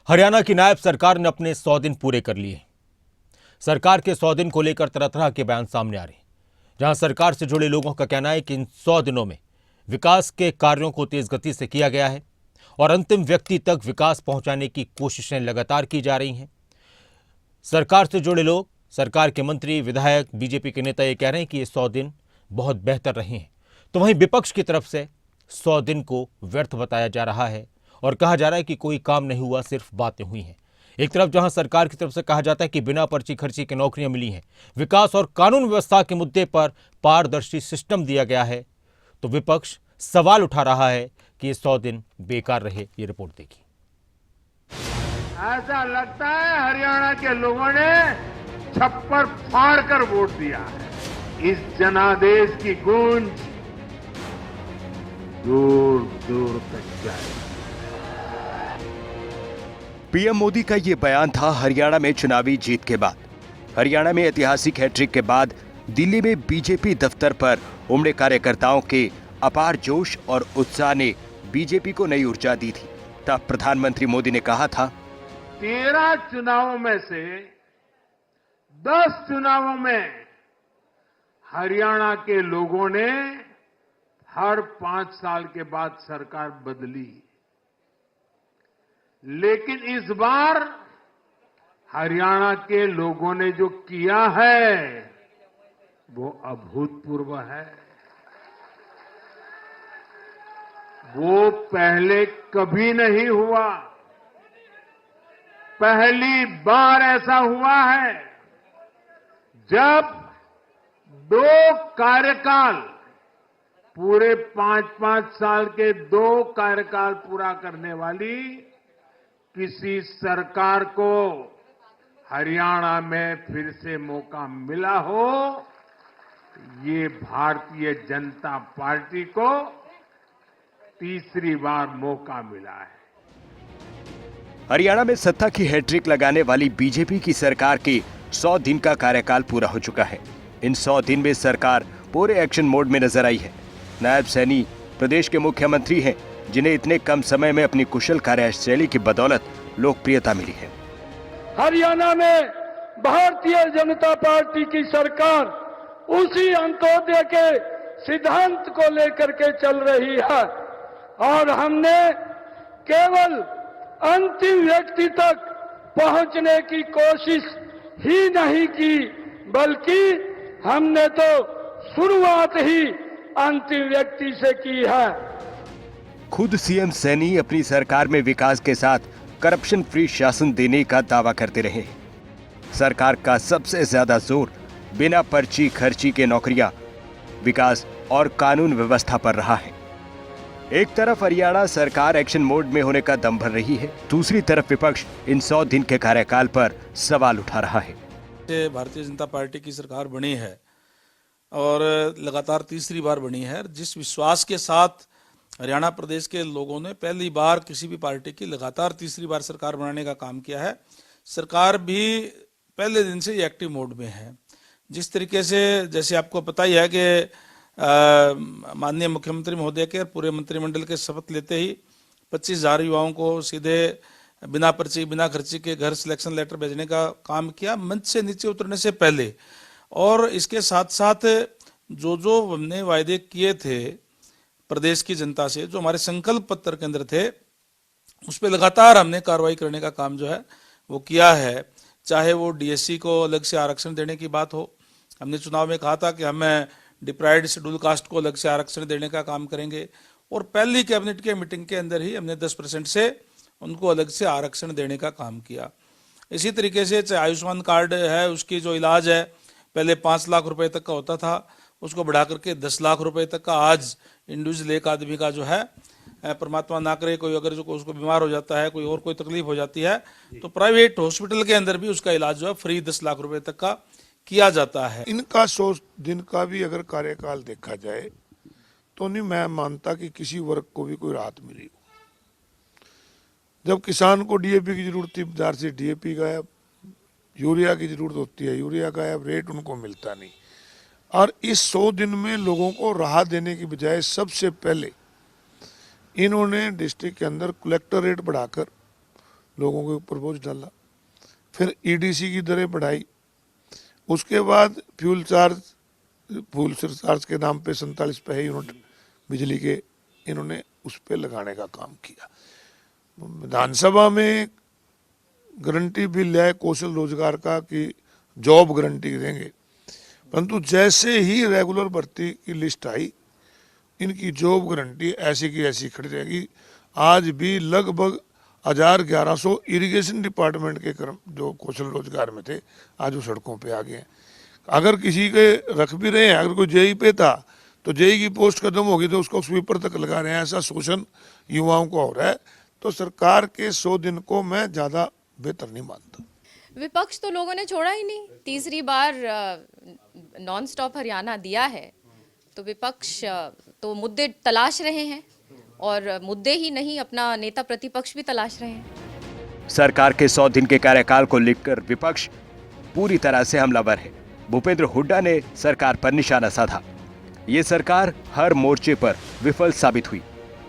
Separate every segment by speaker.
Speaker 1: हरियाणा की नायब सरकार ने अपने 100 दिन पूरे कर लिए। सरकार के 100 दिन को लेकर तरह तरह के बयान सामने आ रहे हैं। जहां सरकार से जुड़े लोगों का कहना है कि इन 100 दिनों में विकास के कार्यों को तेज गति से किया गया है और अंतिम व्यक्ति तक विकास पहुंचाने की कोशिशें लगातार की जा रही हैं। सरकार से जुड़े लोग, सरकार के मंत्री, विधायक, बीजेपी के नेता ये कह रहे हैं कि ये 100 दिन बहुत बेहतर रहे हैं। तो वहीं विपक्ष की तरफ से 100 दिन को व्यर्थ बताया जा रहा है और कहा जा रहा है कि कोई काम नहीं हुआ, सिर्फ बातें हुई हैं। एक तरफ जहां सरकार की तरफ से कहा जाता है कि बिना पर्ची खर्ची के नौकरियां मिली हैं, विकास और कानून व्यवस्था के मुद्दे पर पारदर्शी सिस्टम दिया गया है, तो विपक्ष सवाल उठा रहा है कि ये 100 दिन बेकार रहे। ये रिपोर्ट देखिए।
Speaker 2: ऐसा लगता है हरियाणा के लोगों ने छप्पर फाड़ कर वोट दिया है। इस जनादेश की गूंज दूर दूर तक जाए।
Speaker 3: पीएम मोदी का ये बयान था हरियाणा में चुनावी जीत के बाद। हरियाणा में ऐतिहासिक हैट्रिक के बाद दिल्ली में बीजेपी दफ्तर पर उमड़े कार्यकर्ताओं के अपार जोश और उत्साह ने बीजेपी को नई ऊर्जा दी थी। तब प्रधानमंत्री मोदी ने कहा था,
Speaker 2: 13 चुनावों में से 10 चुनावों में हरियाणा के लोगों ने हर 5 साल के बाद सरकार बदली, लेकिन इस बार हरियाणा के लोगों ने जो किया है वो अभूतपूर्व है। वो पहले कभी नहीं हुआ। पहली बार ऐसा हुआ है जब 2 कार्यकाल, पूरे 5-5 साल के 2 कार्यकाल पूरा करने वाली किसी सरकार को हरियाणा में फिर से मौका मिला हो। ये भारतीय जनता पार्टी को तीसरी बार मौका मिला है।
Speaker 3: हरियाणा में सत्ता की हैट्रिक लगाने वाली बीजेपी की सरकार के 100 दिन का कार्यकाल पूरा हो चुका है। इन 100 दिन में सरकार पूरे एक्शन मोड में नजर आई है। नायब सैनी प्रदेश के मुख्यमंत्री हैं, जिन्हें इतने कम समय में अपनी कुशल कार्यशैली की बदौलत लोकप्रियता मिली है।
Speaker 4: हरियाणा में भारतीय जनता पार्टी की सरकार उसी अंत्योदय के सिद्धांत को लेकर के चल रही है और हमने केवल अंतिम व्यक्ति तक पहुंचने की कोशिश ही नहीं की, बल्कि हमने तो शुरुआत ही अंतिम व्यक्ति से की है।
Speaker 3: खुद सीएम सैनी अपनी सरकार में विकास के साथ करप्शन फ्री शासन देने का दावा करते रहे। सरकार का सबसे ज्यादा जोर बिना पर्ची खर्ची के नौकरियां, विकास और कानून व्यवस्था पर रहा है। एक तरफ हरियाणा सरकार एक्शन मोड में होने का दम भर रही है, दूसरी तरफ विपक्ष इन 100 दिन के कार्यकाल पर सवाल उठा रहा है।
Speaker 5: भारतीय जनता पार्टी की सरकार बनी है और लगातार तीसरी बार बनी है। जिस विश्वास के साथ हरियाणा प्रदेश के लोगों ने पहली बार किसी भी पार्टी की लगातार तीसरी बार सरकार बनाने का काम किया है, सरकार भी पहले दिन से एक्टिव मोड में है। जिस तरीके से, जैसे आपको पता ही है कि माननीय मुख्यमंत्री महोदय के पूरे मंत्रिमंडल के शपथ लेते ही 25,000 युवाओं को सीधे बिना पर्ची बिना खर्ची के घर सिलेक्शन लेटर भेजने का काम किया, मंच से नीचे उतरने से पहले। और इसके साथ साथ जो हमने वायदे किए थे प्रदेश की जनता से, जो हमारे संकल्प पत्र के अंदर थे, उस पर लगातार हमने कार्रवाई करने का काम जो है वो किया है। चाहे वो डीएससी को अलग से आरक्षण देने की बात हो, हमने चुनाव में कहा था कि हमें डिप्राइव्ड शेड्यूल कास्ट को अलग से आरक्षण देने का काम करेंगे और पहली कैबिनेट के मीटिंग के अंदर ही हमने 10% से उनको अलग से आरक्षण देने का काम किया। इसी तरीके से चाहे आयुष्मान कार्ड है, उसकी जो इलाज है पहले 5 लाख रुपए तक का होता था, उसको बढ़ा करके 10 लाख रुपए तक का आज इंडिविजुअल एक आदमी का जो है, परमात्मा ना करे कोई अगर जो उसको बीमार हो जाता है, कोई और कोई तकलीफ हो जाती है, तो प्राइवेट हॉस्पिटल के अंदर भी उसका इलाज जो है फ्री 10 लाख रुपए तक का किया जाता है।
Speaker 6: इनका 100 दिन का भी अगर कार्यकाल देखा जाए तो नहीं मैं मानता कि किसी वर्ग को भी कोई राहत मिली हो। जब किसान को डीएपी की जरूरत थी, बाजार से डीएपी गायब, यूरिया की जरूरत होती है, यूरिया गायब, रेट उनको मिलता नहीं। और इस 100 दिन में लोगों को राहत देने की बजाय सबसे पहले इन्होंने डिस्ट्रिक्ट के अंदर कलेक्टर रेट बढ़ाकर लोगों के ऊपर बोझ डाला। फिर ईडीसी की दरें बढ़ाई, उसके बाद फ्यूल सरचार्ज के नाम पे 47 पैसे यूनिट बिजली के इन्होंने उस पे लगाने का काम किया। विधानसभा में गारंटी बिल लाए कौशल रोजगार का कि जॉब गारंटी देंगे, परंतु जैसे ही रेगुलर भर्ती की लिस्ट आई, इनकी जॉब गारंटी ऐसी की ऐसी खड़ी रहेगी। आज भी लगभग 1100 इरिगेशन डिपार्टमेंट के जो कौशल रोजगार में थे, आज वो सड़कों पे आ गए हैं। अगर किसी के रख भी रहे हैं, अगर कोई जेई पे था तो जेई की पोस्ट खत्म होगी तो उसको स्वीपर तक लगा रहे हैं। ऐसा शोषण युवाओं को हो रहा है। तो सरकार के 100 दिन को मैं ज़्यादा बेहतर नहीं मानता।
Speaker 7: विपक्ष तो लोगों ने छोड़ा ही नहीं। तीसरी बार नॉन स्टॉप हरियाणा दिया है तो विपक्ष तो मुद्दे तलाश रहे हैं, और मुद्दे ही नहीं, अपना नेता प्रतिपक्ष भी तलाश रहे हैं।
Speaker 3: सरकार के 100 दिन के कार्यकाल को लेकर विपक्ष पूरी तरह से हमलावर है। भूपेंद्र हुड्डा ने सरकार पर निशाना साधा। ये सरकार हर मोर्चे पर विफल साबित हुई।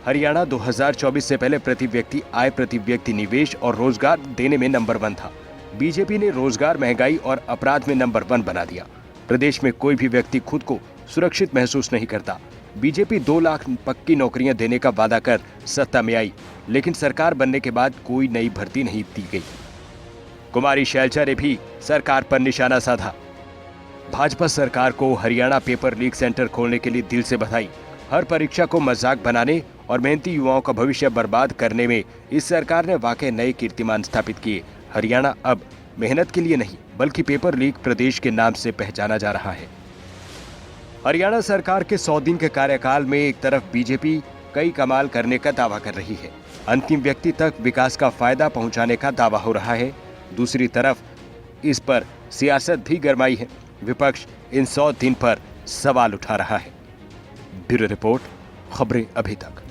Speaker 3: हरियाणा 2024 से पहले प्रति व्यक्ति आय, प्रति व्यक्ति निवेश और रोजगार देने में नंबर 1 था। बीजेपी ने रोजगार, महंगाई और अपराध में नंबर 1 बना दिया। प्रदेश में कोई भी व्यक्ति खुद को सुरक्षित महसूस नहीं करता। बीजेपी 2 लाख पक्की नौकरियां देने का वादा कर सत्ता में आई, लेकिन सरकार बनने के बाद कोई नई भर्ती नहीं दी गई। कुमारी शैलजा ने भी सरकार पर निशाना साधा। भाजपा सरकार को हरियाणा पेपर लीक सेंटर खोलने के लिए दिल से बधाई। हर परीक्षा को मजाक बनाने और मेहनती युवाओं का भविष्य बर्बाद करने में इस सरकार ने वाकई नए कीर्तिमान स्थापित किए। हरियाणा अब मेहनत के लिए नहीं बल्कि पेपर लीक प्रदेश के नाम से पहचाना जा रहा है। हरियाणा सरकार के 100 दिन के कार्यकाल में एक तरफ बीजेपी कई कमाल करने का दावा कर रही है, अंतिम व्यक्ति तक विकास का फायदा पहुंचाने का दावा हो रहा है। दूसरी तरफ इस पर सियासत भी गरमाई है। विपक्ष इन 100 दिन पर सवाल उठा रहा है। ब्यूरो रिपोर्ट, खबरें अभी तक।